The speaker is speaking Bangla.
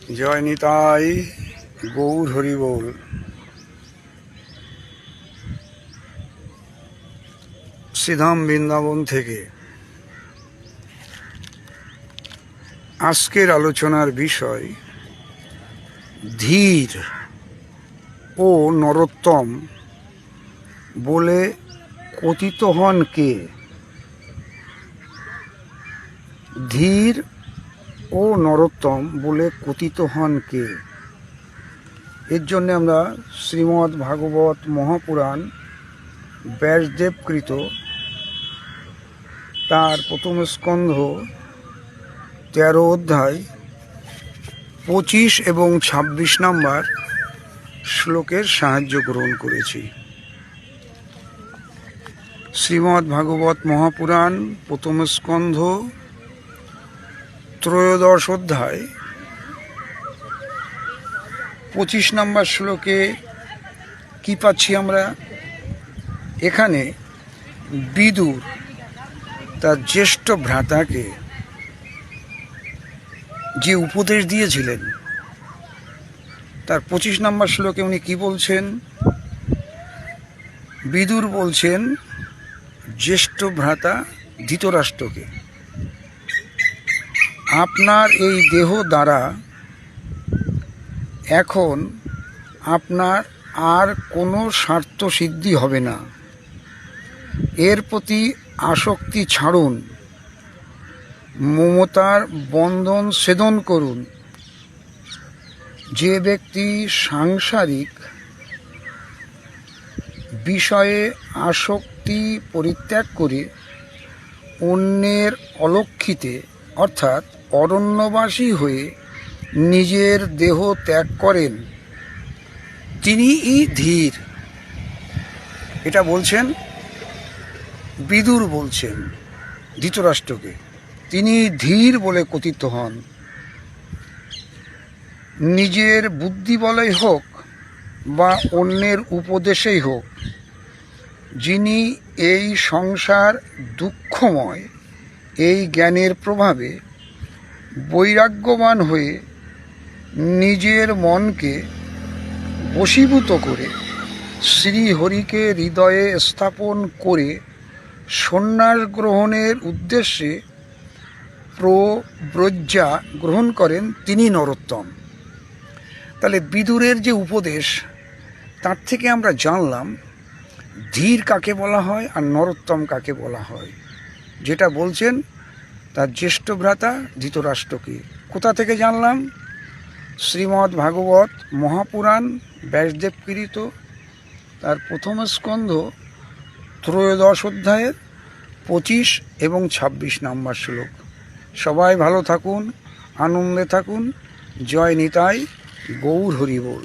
জয় নিতাই গৌর হরি বল। শ্রীধাম বৃন্দাবন থেকে আজকের আলোচনার বিষয় ধীর ও নরোত্তম বলে কথিত হন কে? ধীর ও নরোত্তম বলে কথিত হন কে? এর জন্য আমরা শ্রীমদ্ ভাগবত মহাপুরাণ ব্যাসদেবকৃত তার প্রথম স্কন্ধ 13 অধ্যায় 25 এবং 26 নম্বর শ্লোকের সাহায্য গ্রহণ করেছি। শ্রীমদ্ ভাগবত মহাপুরাণ প্রথম স্কন্ধ 13 অধ্যায় 25 নম্বর শ্লোকে কি পাচ্ছি আমরা? এখানে বিদুর তার জ্যেষ্ঠ ভ্রাতাকে যে উপদেশ দিয়েছিলেন, তার 25 নম্বর শ্লোকে উনি কি বলছেন? বিদুর বলছেন জ্যেষ্ঠ ভ্রাতা ধৃতরাষ্ট্রকে, আপনার এই দেহ দ্বারা এখন আপনার আর কোনো স্বার্থ সিদ্ধি হবে না। এর প্রতি আসক্তি ছাড়ুন, মমতার বন্ধন ছেদন করুন। যে ব্যক্তি সাংসারিক বিষয়ে আসক্তি পরিত্যাগ করে অন্যের অলক্ষিতে অর্থাৎ অরণ্যবাসী হয়ে নিজের দেহ ত্যাগ করেন, তিনিই ধীর। এটা বলছেন বিদুর, বলছেন ধৃতরাষ্ট্রকে, তিনি ধীর বলে কথিত হন। নিজের বুদ্ধি বলেই হোক বা অন্যের উপদেশেই হোক, যিনি এই সংসার দুঃখময় এই জ্ঞানের প্রভাবে বৈরাগ্যবান হয়ে নিজের মনকে বশীভূত করে শ্রীহরিকে হৃদয়ে স্থাপন করে সন্ন্যাস গ্রহণের উদ্দেশ্যে প্রব্রজ্যা গ্রহণ করেন, তিনি নরোত্তম। তাহলে বিদুরের যে উপদেশ, তার থেকে আমরা জানলাম ধীর কাকে বলা হয় আর নরোত্তম কাকে বলা হয়। যেটা বলছেন তার জ্যেষ্ঠ ভ্রাতা ধৃতরাষ্ট্রকে। কোথা থেকে জানলাম? শ্রীমদ্ ভাগবত মহাপুরাণ ব্যাসদেবকৃত তার প্রথম স্কন্ধ 13 অধ্যায়ের 25 এবং 26 নম্বর শ্লোক। সবাই ভালো থাকুন, আনন্দে থাকুন। জয় নিতাই গৌর হরি বল।